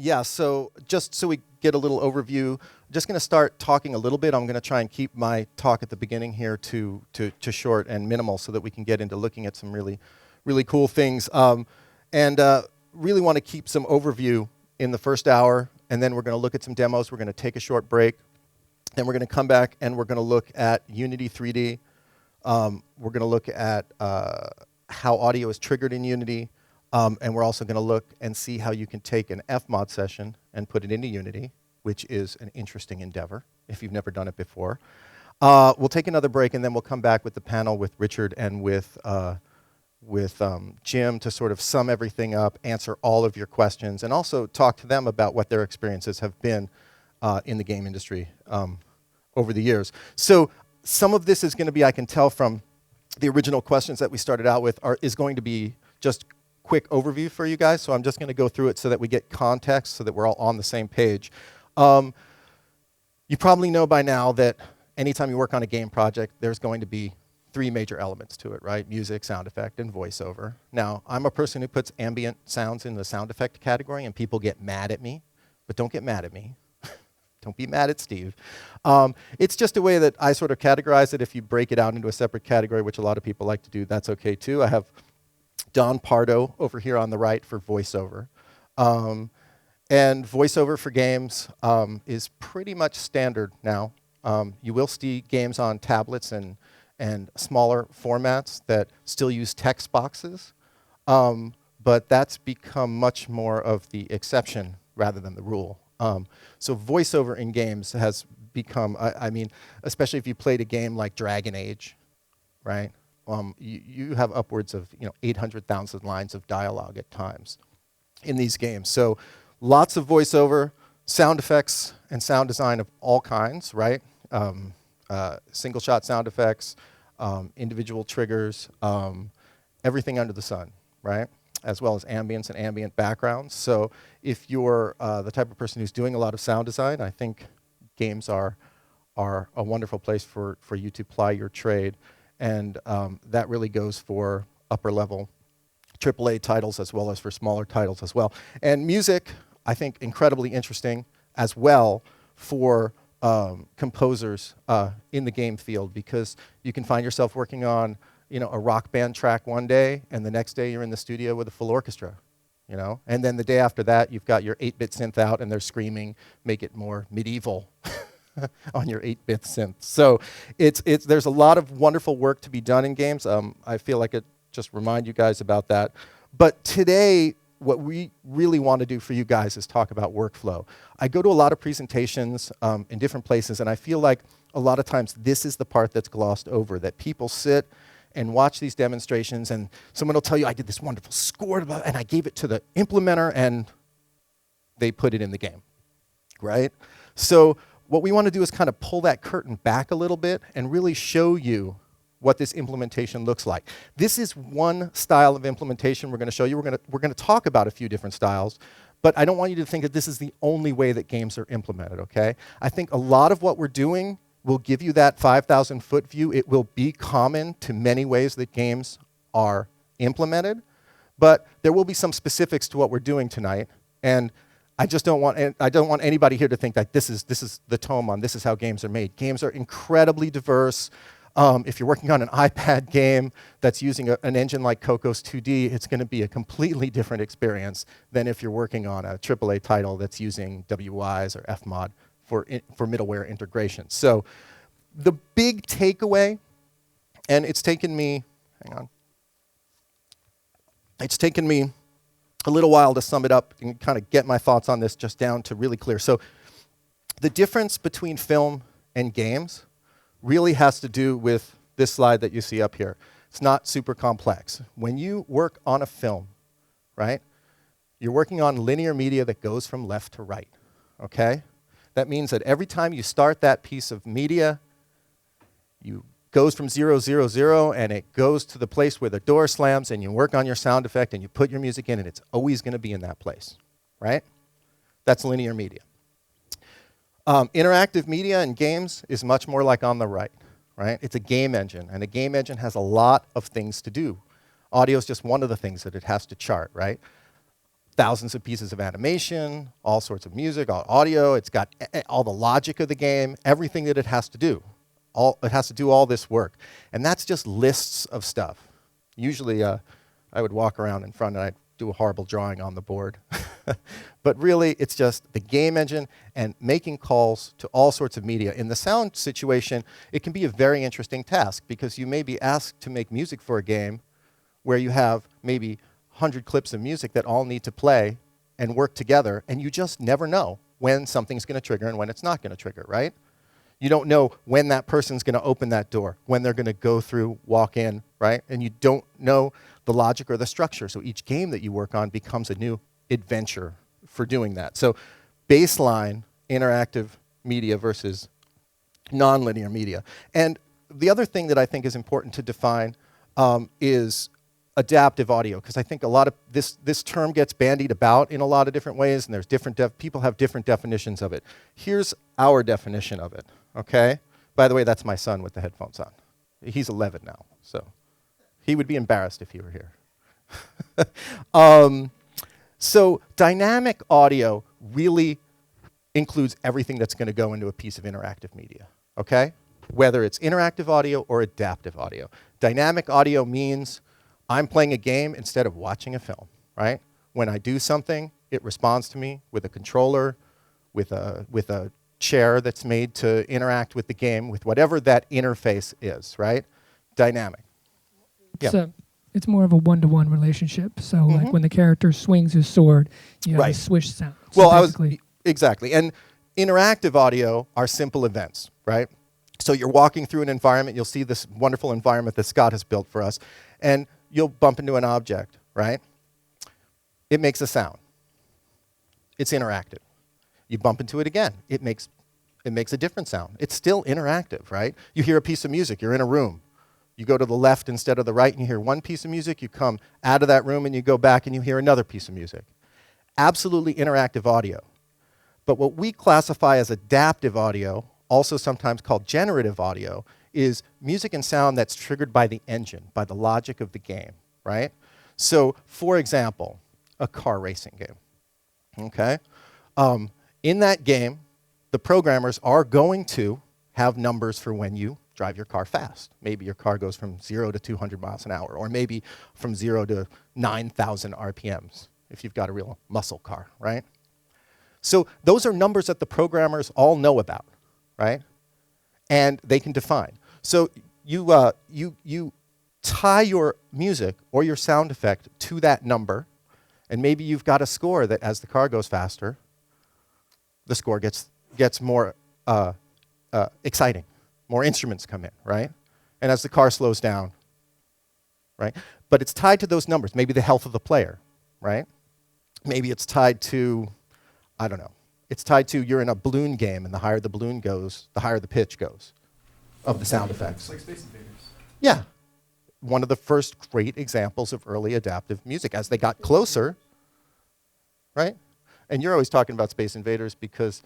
Yeah, so just so we get a little overview, I'm just going to start talking a little bit. I'm going to try and keep my talk at the beginning here to short and minimal so that we can get into looking at some really cool things. Really want to keep some overview in the first hour, and then we're going to look at some demos. We're going to take a short break. Then we're going to come back and we're going to look at Unity 3D. We're going to look at how audio is triggered in Unity. And we're also going to look and see how you can take an Fmod session and put it into Unity, which is an interesting endeavor if you've never done it before. We'll take another break, and then we'll come back with the panel with Richard and with Jim to sort of sum everything up, answer all of your questions, and also talk to them about what their experiences have been in the game industry over the years. So some of this is going to be, I can tell from the original questions that we started out with, is going to be just quick overview for you guys, so I'm just going to go through it so that we get context, so that we're all on the same page. You probably know by now that anytime you work on a game project, there's going to be three major elements to it, right? Music, sound effect, and voiceover. Now, I'm a person who puts ambient sounds in the sound effect category, and people get mad at me, but don't get mad at me. Don't be mad at Steve. It's just a way that I sort of categorize it. If you break it out into a separate category, which a lot of people like to do, that's okay too. I have Don Pardo over here on the right for voiceover. And voiceover for games is pretty much standard now. You will see games on tablets and smaller formats that still use text boxes, but that's become much more of the exception rather than the rule. So voiceover in games has become, I mean, especially if you played a game like Dragon Age, right? You have upwards of 800,000 lines of dialogue at times in these games. So lots of voiceover, sound effects, and sound design of all kinds, right? Single shot sound effects, individual triggers, everything under the sun, right? As well as ambience and ambient backgrounds. So if you're the type of person who's doing a lot of sound design, I think games are a wonderful place for you to ply your trade. And that really goes for upper level AAA titles as well as for smaller titles as well. And music, I think, incredibly interesting as well for composers in the game field, because you can find yourself working on a rock band track one day, and the next day you're in the studio with a full orchestra, And then the day after that, you've got your 8-bit synth out, and they're screaming, make it more medieval. On your 8-bit synth. So there's a lot of wonderful work to be done in games. I feel like it just remind you guys about that. But today, what we really want to do for you guys is talk about workflow. I go to a lot of presentations in different places, and I feel like a lot of times this is the part that's glossed over, that people sit and watch these demonstrations, and someone will tell you, I did this wonderful score, and I gave it to the implementer, and they put it in the game, right? So what we want to do is kind of pull that curtain back a little bit and really show you what this implementation looks like. This is one style of implementation we're going to show you. We're going to talk about a few different styles, but I don't want you to think that this is the only way that games are implemented, okay? I think a lot of what we're doing will give you that 5,000-foot view. It will be common to many ways that games are implemented, but there will be some specifics to what we're doing tonight, and I don't want anybody here to think that this is the tome on this is how games are made. Games are incredibly diverse. If you're working on an iPad game that's using an engine like Cocos 2D, it's going to be a completely different experience than if you're working on a AAA title that's using WIs or Fmod for middleware integration. So the big takeaway, and it's taken me a little while to sum it up and kind of get my thoughts on this just down to really clear. So the difference between film and games really has to do with this slide that you see up here. It's not super complex. When you work on a film, right, you're working on linear media that goes from left to right, okay? That means that every time you start that piece of media, you goes from 0, 0, 0, and it goes to the place where the door slams, and you work on your sound effect, and you put your music in, and it's always going to be in that place, right? That's linear media. Interactive media in games is much more like on the right? It's a game engine, and a game engine has a lot of things to do. Audio is just one of the things that it has to chart, right? thousands of pieces of animation, all sorts of music, all audio. It's got all the logic of the game, everything that it has to do. It has to do all this work. And that's just lists of stuff. Usually I would walk around in front and I'd do a horrible drawing on the board. But really, it's just the game engine and making calls to all sorts of media. In the sound situation, it can be a very interesting task because you may be asked to make music for a game where you have maybe 100 clips of music that all need to play and work together, and you just never know when something's going to trigger and when it's not going to trigger, right? You don't know when that person's going to open that door, when they're going to go through, walk in, right? And you don't know the logic or the structure. So each game that you work on becomes a new adventure for doing that. So baseline interactive media versus nonlinear media. And the other thing that I think is important to define is adaptive audio, because I think a lot of this term gets bandied about in a lot of different ways, and there's different people have different definitions of it. Here's our definition of it, okay? By the way, that's my son with the headphones on. He's 11 now, so he would be embarrassed if he were here. So dynamic audio really includes everything that's going to go into a piece of interactive media, okay? Whether it's interactive audio or adaptive audio. Dynamic audio means I'm playing a game instead of watching a film, right? When I do something, it responds to me with a controller, with a chair that's made to interact with the game, with whatever that interface is, right? Dynamic. It's more of a one-to-one relationship. So like when the character swings his sword, you have a swish sound. So well, exactly. And interactive audio are simple events, right? So you're walking through an environment, you'll see this wonderful environment that Scott has built for us, and you'll bump into an object, right? It makes a sound. It's interactive. You bump into it again. It makes a different sound. It's still interactive, right? You hear a piece of music, you're in a room. You go to the left instead of the right, and you hear one piece of music. You come out of that room, and you go back, and you hear another piece of music. Absolutely interactive audio. But what we classify as adaptive audio, also sometimes called generative audio, is music and sound that's triggered by the engine, by the logic of the game, right? So, for example, a car racing game, okay? In that game, the programmers are going to have numbers for when you drive your car fast. Maybe your car goes from 0 to 200 miles an hour, or maybe from 0 to 9,000 RPMs, if you've got a real muscle car, right? So those are numbers that the programmers all know about, right? And they can define. So you tie your music or your sound effect to that number, and maybe you've got a score that as the car goes faster, the score gets more exciting. More instruments come in, right? And as the car slows down, right? But it's tied to those numbers. Maybe the health of the player, right? Maybe it's tied to, I don't know. It's tied to you're in a balloon game, and the higher the balloon goes, the higher the pitch goes of the sound effects. It's like Space Invaders. Yeah. One of the first great examples of early adaptive music. As they got closer, right? And you're always talking about Space Invaders because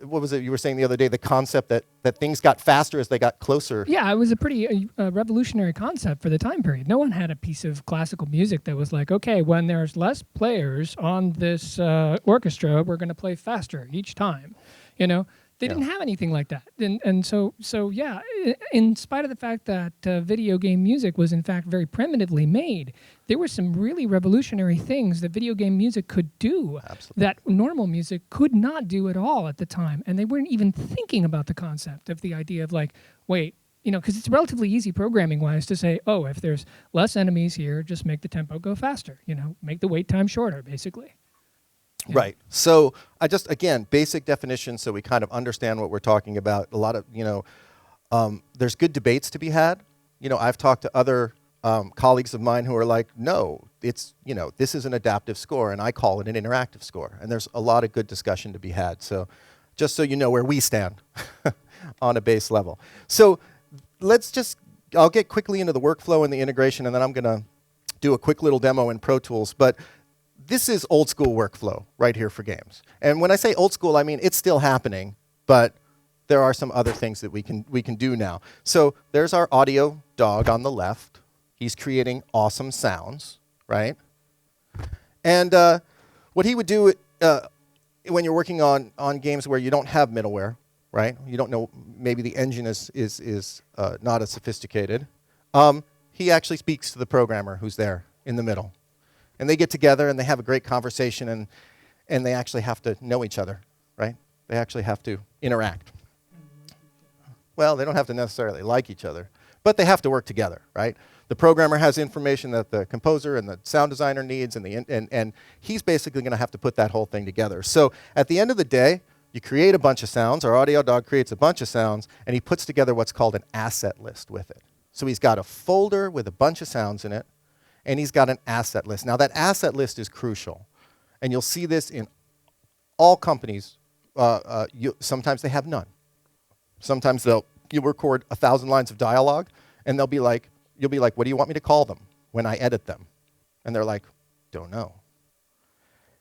what was it you were saying the other day, the concept that things got faster as they got closer? Yeah, it was a pretty revolutionary concept for the time period. No one had a piece of classical music that was like, okay, when there's less players on this orchestra, we're going to play faster each time. You know, they didn't have anything like that. And so yeah, in spite of the fact that video game music was in fact very primitively made, there were some really revolutionary things that video game music could do that normal music could not do at all at the time. And they weren't even thinking about the concept of the idea of like, wait, you know, because it's relatively easy programming-wise to say, oh, if there's less enemies here, just make the tempo go faster, you know, make the wait time shorter, basically. Yeah. Right. So I just, again, basic definition so we kind of understand what we're talking about. A lot of, you know, there's good debates to be had. You know, I've talked to other colleagues of mine who are like, no, it's, you know, this is an adaptive score, and I call it an interactive score. And there's a lot of good discussion to be had. So just so you know where we stand on a base level. So let's just, I'll get quickly into the workflow and the integration, and then I'm going to do a quick little demo in Pro Tools. But this is old school workflow right here for games. And when I say old school, I mean it's still happening, but there are some other things that we can do now. So there's our audio dog on the left. He's creating awesome sounds, right? And what What he would do when you're working on games where you don't have middleware, right? You don't know, maybe the engine is not as sophisticated. He actually speaks to the programmer who's there in the middle. And they get together and they have a great conversation, and they actually have to know each other, right? They actually have to interact. Well, they don't have to necessarily like each other, but they have to work together, right? The programmer has information that the composer and the sound designer needs, and he's basically going to have to put that whole thing together. So at the end of the day, you create a bunch of sounds. Our audio dog creates a bunch of sounds, and he puts together what's called an asset list with it. So he's got a folder with a bunch of sounds in it, and he's got an asset list. Now, that asset list is crucial, and you'll see this in all companies. Sometimes they have none. Sometimes you'll record 1,000 lines of dialogue, and you'll be like, what do you want me to call them when I edit them? And they're like, don't know.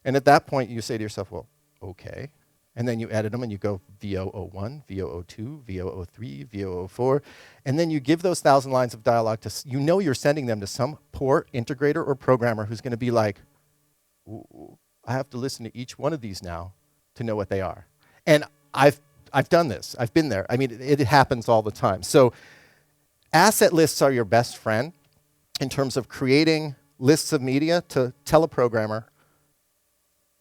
And at that point, you say to yourself, well, okay. And then you edit them, and you go VO01, VO02, VO03, VO04. And then you give those 1,000 lines of dialogue to, you're sending them to some poor integrator or programmer who's going to be like, I have to listen to each one of these now to know what they are. And I've done this. I've been there. I mean, it happens all the time. So asset lists are your best friend in terms of creating lists of media to tell a programmer,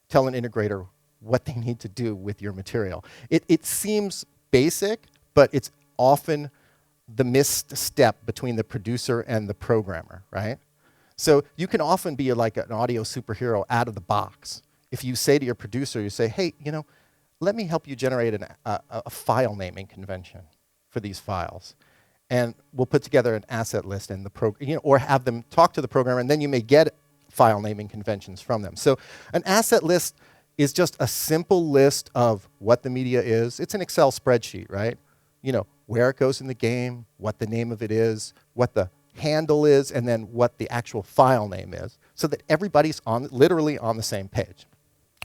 tell an integrator what they need to do with your material. It seems basic, but it's often the missed step between the producer and the programmer, right? So you can often be like an audio superhero out of the box. If you say to your producer, you say, hey, let me help you generate a file naming convention for these files. And we'll put together an asset list and or have them talk to the programmer, and then you may get file naming conventions from them. So an asset list is just a simple list of what the media is. It's an Excel spreadsheet, right? Where it goes in the game, what the name of it is, what the handle is, and then what the actual file name is, so that everybody's literally on the same page.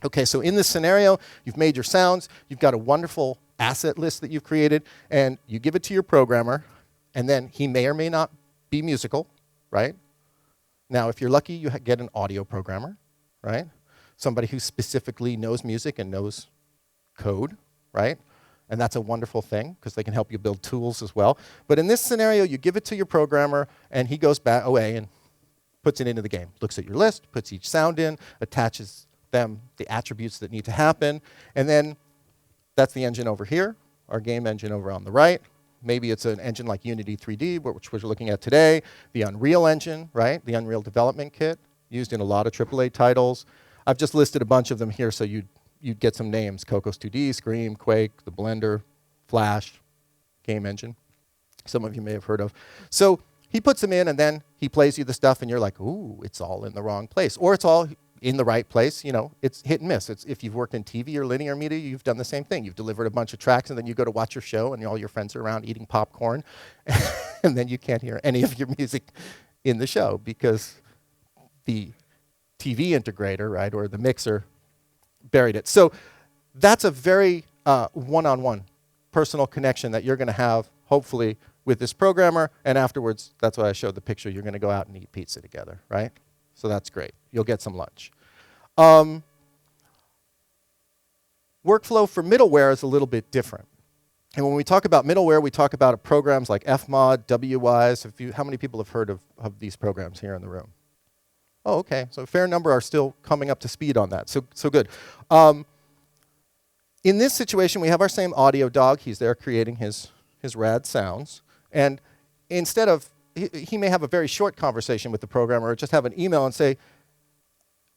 Okay, so in this scenario, you've made your sounds, you've got a wonderful asset list that you've created, and you give it to your programmer, and then he may or may not be musical, right? Now, if you're lucky, you get an audio programmer, right? Somebody who specifically knows music and knows code, right? And that's a wonderful thing, because they can help you build tools as well. But in this scenario, you give it to your programmer, and he goes back away and puts it into the game. Looks at your list, puts each sound in, attaches them the attributes that need to happen, and then that's the engine over here, our game engine over on the right. Maybe it's an engine like Unity 3D, which we're looking at today, the Unreal engine, right? The Unreal Development Kit, used in a lot of AAA titles. I've just listed a bunch of them here so you'd get some names: Cocos 2D, Scream, Quake, the Blender, Flash, game engine. Some of you may have heard of. So he puts them in, and then he plays you the stuff, and you're like, ooh, it's all in the wrong place. Or it's all in the right place. It's hit and miss. If you've worked in TV or linear media, you've done the same thing. You've delivered a bunch of tracks, and then you go to watch your show, and all your friends are around eating popcorn, and then you can't hear any of your music in the show because the TV integrator, right, or the mixer buried it. So that's a very one-on-one personal connection that you're going to have, hopefully, with this programmer, and afterwards, that's why I showed the picture, you're going to go out and eat pizza together, right? So that's great. You'll get some lunch. Workflow for middleware is a little bit different. And when we talk about middleware, we talk about programs like Fmod, WIs. How many people have heard of these programs here in the room? Oh, okay. So a fair number are still coming up to speed on that. So good. In this situation, we have our same audio dog. He's there creating his rad sounds. And instead of, he may have a very short conversation with the programmer, or just have an email and say,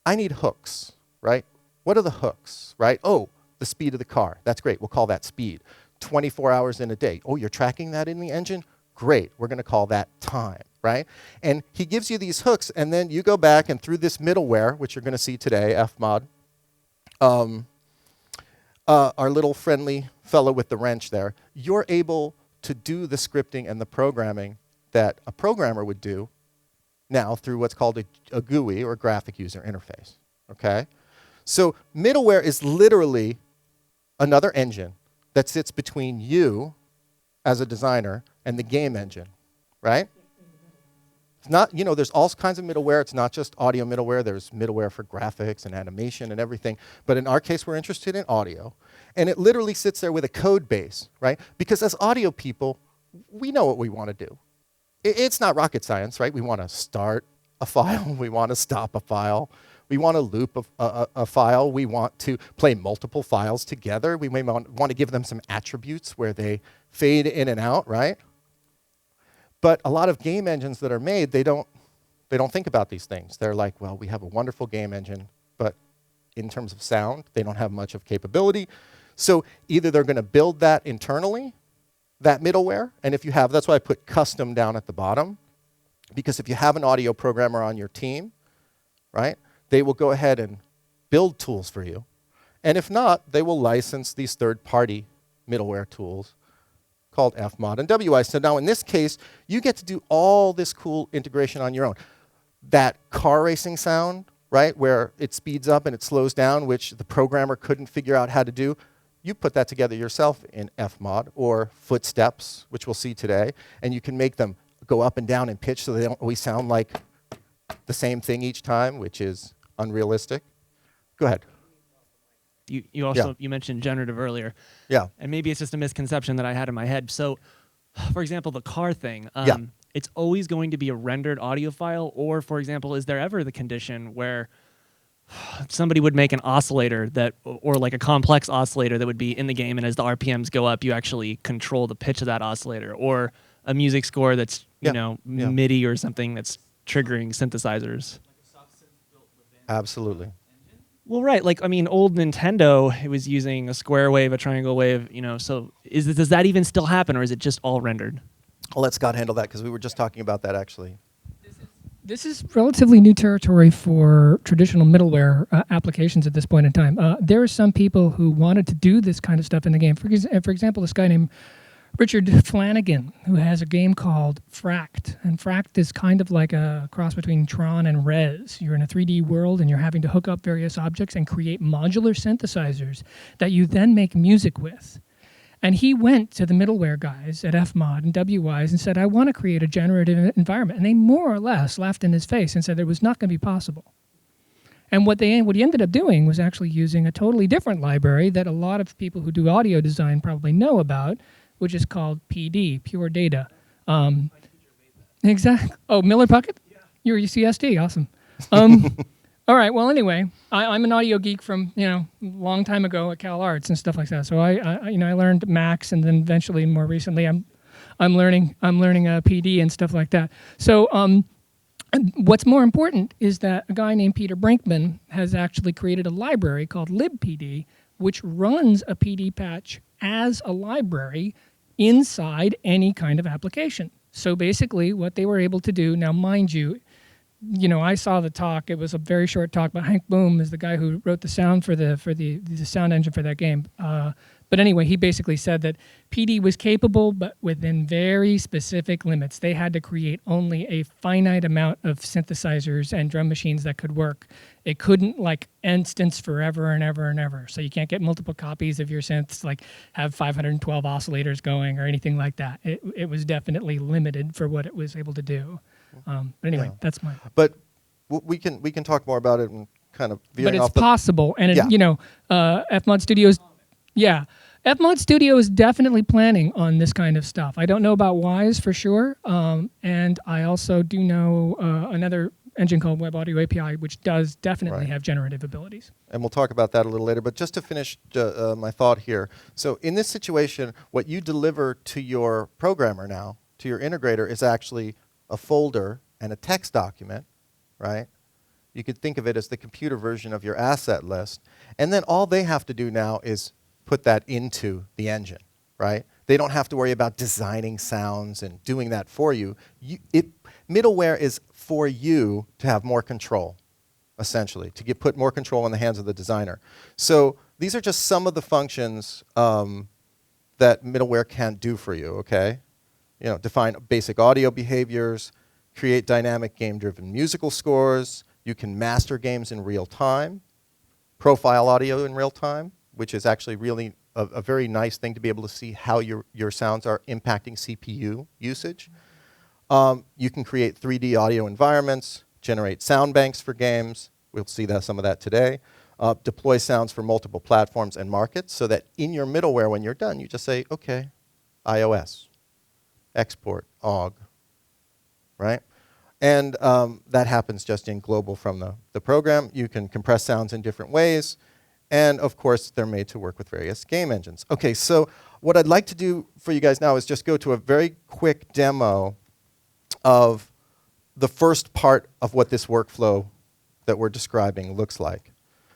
I need hooks, right? What are the hooks, right? Oh, the speed of the car. That's great. We'll call that speed. 24 hours in a day. Oh, you're tracking that in the engine? Great. We're going to call that time, right? And he gives you these hooks, and then you go back, and through this middleware, which you're going to see today, Fmod, our little friendly fellow with the wrench there, you're able to do the scripting and the programming that a programmer would do now through what's called a GUI, or graphic user interface, okay? So middleware is literally another engine that sits between you as a designer and the game engine, right? It's not, there's all kinds of middleware. It's not just audio middleware. There's middleware for graphics and animation and everything. But in our case, we're interested in audio. And it literally sits there with a code base, right? Because as audio people, we know what we want to do. It's not rocket science, right? We want to start a file. We want to stop a file. We want to loop a file. We want to play multiple files together. We may want to give them some attributes where they fade in and out, right? But a lot of game engines that are made, they don't think about these things. They're like, well, we have a wonderful game engine, but in terms of sound, they don't have much of capability. So either they're going to build that internally, that middleware, and if you have, that's why I put custom down at the bottom, because if you have an audio programmer on your team, right, they will go ahead and build tools for you. And if not, they will license these third-party middleware tools called Fmod and WI. So now in this case, you get to do all this cool integration on your own. That car racing sound, right, where it speeds up and it slows down, which the programmer couldn't figure out how to do, you put that together yourself in Fmod, or footsteps, which we'll see today, and you can make them go up and down in pitch so they don't always sound like the same thing each time, which is unrealistic. Go ahead. You also you mentioned generative earlier. Yeah. And maybe it's just a misconception that I had in my head. So, for example, the car thing. It's always going to be a rendered audio file, or, for example, is there ever the condition where somebody would make an oscillator or like a complex oscillator that would be in the game, and as the RPMs go up, you actually control the pitch of that oscillator, or a music score that's MIDI or something that's triggering synthesizers? Absolutely. Well, right. Like, I mean, old Nintendo, it was using a square wave, a triangle wave, so does that even still happen, or is it just all rendered? I'll let Scott handle that, because we were just talking about that, actually. This is relatively new territory for traditional middleware applications at this point in time. There are some people who wanted to do this kind of stuff in the game. For example, this guy named Richard Flanagan, who has a game called Fract. And Fract is kind of like a cross between Tron and Rez. You're in a 3D world, and you're having to hook up various objects and create modular synthesizers that you then make music with. And he went to the middleware guys at Fmod and WIs and said, I want to create a generative environment. And they more or less laughed in his face and said it was not going to be possible. And what he ended up doing was actually using a totally different library that a lot of people who do audio design probably know about, which is called PD, Pure Data. Exactly. Oh, Miller Puckett? Yeah. You're a UCSD, awesome. All right. Well, anyway, I'm an audio geek from a long time ago at Cal Arts and stuff like that. So I learned Max, and then eventually, more recently, I'm learning PD and stuff like that. So what's more important is that a guy named Peter Brinkman has actually created a library called libpd, which runs a PD patch as a library inside any kind of application. So basically, what they were able to do, now mind you, I saw the talk. It was a very short talk, but Hank Boom is the guy who wrote the sound for the sound engine for that game. But anyway, he basically said that PD was capable, but within very specific limits. They had to create only a finite amount of synthesizers and drum machines that could work. It couldn't instance forever and ever and ever. So you can't get multiple copies of your synths, have 512 oscillators going or anything like that. It was definitely limited for what it was able to do. But anyway, that's my. But we can talk more about it and kind of veering off. But it's possible, and Fmod Studios, Fmod Studio is definitely planning on this kind of stuff. I don't know about Wise for sure, and I also do know another engine called Web Audio API, which does definitely have generative abilities. And we'll talk about that a little later. But just to finish my thought here, so in this situation, what you deliver to your programmer now, to your integrator, is actually a folder and a text document, right? You could think of it as the computer version of your asset list. And then all they have to do now is put that into the engine, right? They don't have to worry about designing sounds and doing that for you. Middleware is for you to have more control, essentially, to put more control in the hands of the designer. So these are just some of the functions that middleware can't do for you, okay? Define basic audio behaviors, create dynamic game-driven musical scores. You can master games in real time, profile audio in real time, which is actually really a very nice thing to be able to see how your sounds are impacting CPU usage. You can create 3D audio environments, generate sound banks for games. We'll see some of that today. Deploy sounds for multiple platforms and markets so that in your middleware, when you're done, you just say, OK, iOS, export, OGG, right? And that happens just in global from the program. You can compress sounds in different ways. And of course, they're made to work with various game engines. OK, so what I'd like to do for you guys now is just go to a very quick demo of the first part of what this workflow that we're describing looks like.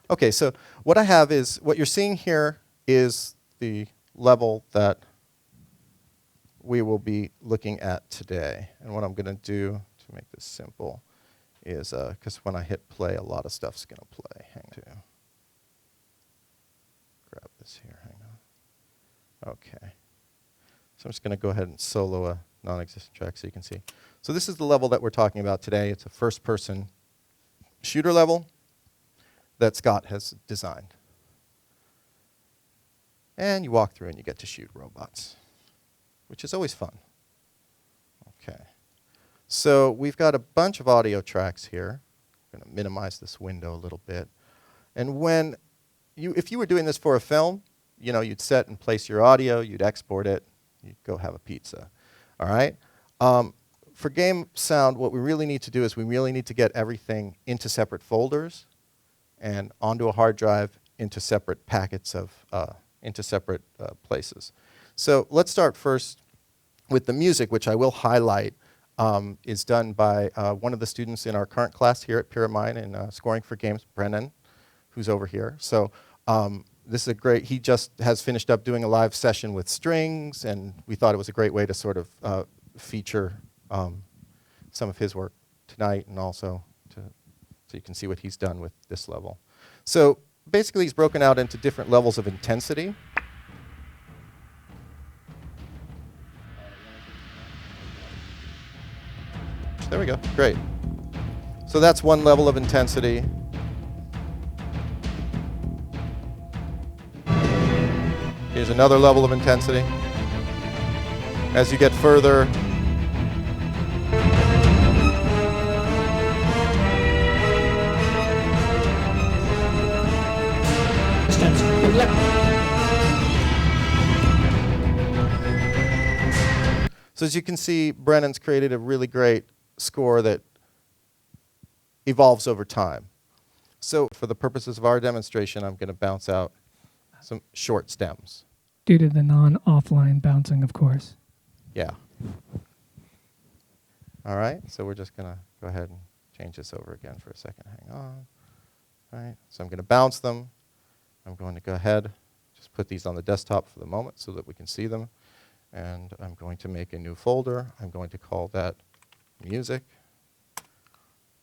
OK, so what I have is, what you're seeing here is the level that we will be looking at today. And what I'm going to do to make this simple is, because when I hit play, a lot of stuff's going to play. Hang on. Grab this here, hang on. OK. So I'm just going to go ahead and solo a non-existent track so you can see. So this is the level that we're talking about today. It's a first-person shooter level that Scott has designed. And you walk through and you get to shoot robots, which is always fun. OK. So we've got a bunch of audio tracks here. I'm going to minimize this window a little bit. And if you were doing this for a film, you'd set and place your audio, you'd export it, you'd go have a pizza. All right? For game sound, what we really need to do is we really need to get everything into separate folders and onto a hard drive into separate packets into separate places. So let's start first with the music, which I will highlight is done by one of the students in our current class here at Pyramind in Scoring for Games, Brennan, who's over here. So this is he just has finished up doing a live session with strings, and we thought it was a great way to sort of feature some of his work tonight, and also so you can see what he's done with this level. So basically, he's broken out into different levels of intensity. There we go. Great. So that's one level of intensity. Here's another level of intensity. As you get further, so as you can see, Brennan's created a really great score that evolves over time. So for the purposes of our demonstration, I'm going to bounce out some short stems. Due to the non-offline bouncing, of course. Yeah. All right, so we're just going to go ahead and change this over again for a second. Hang on. All right, so I'm going to bounce them. I'm going to go ahead, just put these on the desktop for the moment so that we can see them. And I'm going to make a new folder. I'm going to call that music.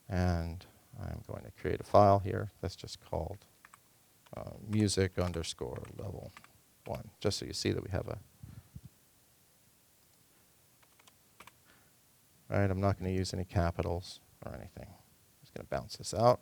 And I'm going to create a file here that's just called music underscore level 1, just so you see that we have a... All right, I'm not going to use any capitals or anything. I'm just going to bounce this out.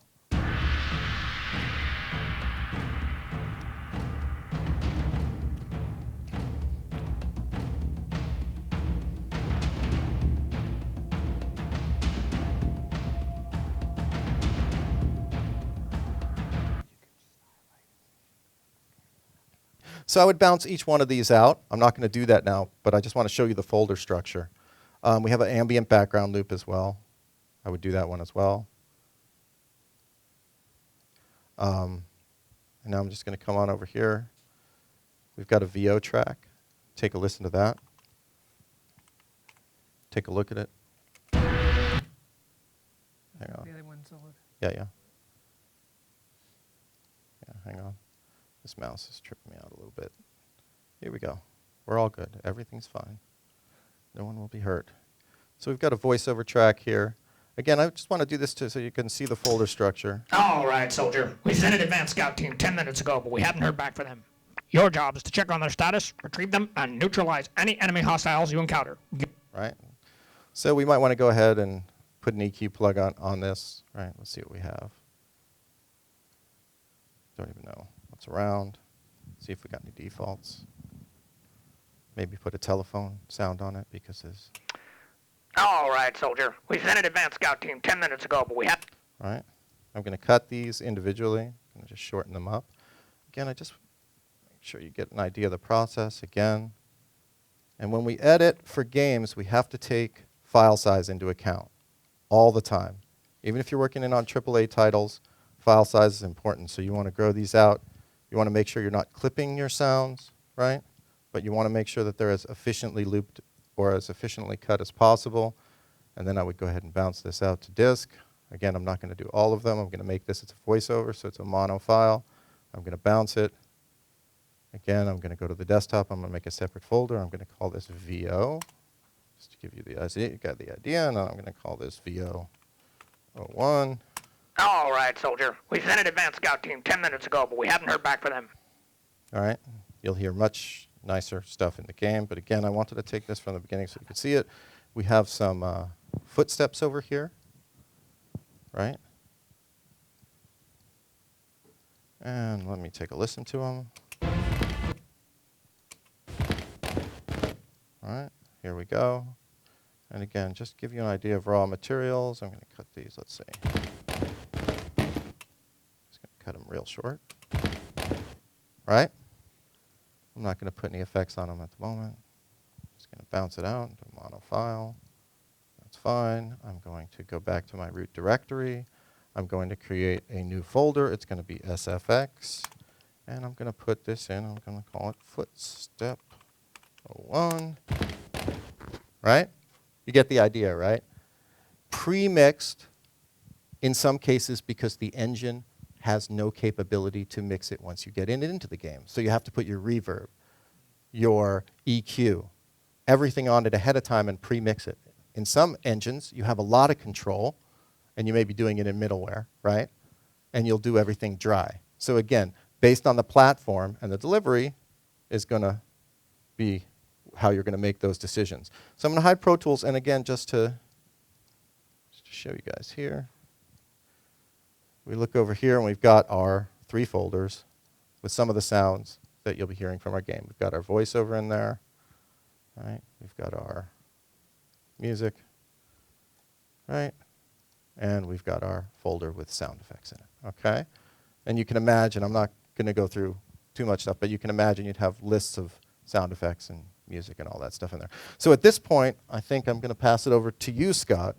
So I would bounce each one of these out. I'm not going to do that now, but I just want to show you the folder structure. We have an ambient background loop as well. I would do that one as well. And now I'm just going to come on over here. We've got a VO track. Take a listen to that. Take a look at it. Hang on. The other one's solid. Yeah. Yeah, hang on. This mouse is tripping me out a little bit. Here we go. We're all good. Everything's fine. No one will be hurt. So we've got a voiceover track here. Again, I just want to do this so you can see the folder structure. All right, soldier. We sent an advanced scout team 10 minutes ago, but we haven't heard back from them. Your job is to check on their status, retrieve them, and neutralize any enemy hostiles you encounter. Right. So we might want to go ahead and put an EQ plug on this. All right, let's see what we have. Don't even know what's around. See if we got any defaults. Maybe put a telephone sound on it because there's... All right, soldier. We sent an advanced scout team 10 minutes ago, but we have... All right. I'm going to cut these individually. I'm going to just shorten them up. Again, I just make sure you get an idea of the process again. And when we edit for games, we have to take file size into account all the time. Even if you're working in on AAA titles, file size is important. So you want to grow these out. You want to make sure you're not clipping your sounds, right? But you want to make sure that they're as efficiently looped or as efficiently cut as possible. And then I would go ahead and bounce this out to disk. Again, I'm not going to do all of them. I'm going to make this, it's a voiceover, so it's a mono file. I'm going to bounce it. Again, I'm going to go to the desktop. I'm going to make a separate folder. I'm going to call this VO, just to give you the idea. You got the idea. Now I'm going to call this VO01. All right, soldier. We sent an advanced scout team 10 minutes ago, but we haven't heard back from them. All right. You'll hear much nicer stuff in the game. But again, I wanted to take this from the beginning so you could see it. We have some footsteps over here, right? And let me take a listen to them. All right, here we go. And again, just to give you an idea of raw materials, I'm going to cut these, let's see. Just going to cut them real short. Right? I'm not going to put any effects on them at the moment. Just going to bounce it out into a mono file. That's fine. I'm going to go back to my root directory. I'm going to create a new folder. It's going to be SFX. And I'm going to put this in. I'm going to call it footstep 01. Right? You get the idea, right? Pre-mixed in some cases because the engine has no capability to mix it once you get into the game. So you have to put your reverb, your EQ, everything on it ahead of time and pre-mix it. In some engines, you have a lot of control, and you may be doing it in middleware, right? And you'll do everything dry. So again, based on the platform and the delivery is going to be how you're going to make those decisions. So I'm going to hide Pro Tools, and again, just to show you guys here, we look over here, and we've got our 3 folders with some of the sounds that you'll be hearing from our game. We've got our voiceover in there, right? We've got our music, right? And we've got our folder with sound effects in it, okay? And you can imagine, I'm not going to go through too much stuff, but you can imagine you'd have lists of sound effects and music and all that stuff in there. So at this point, I think I'm going to pass it over to you, Scott,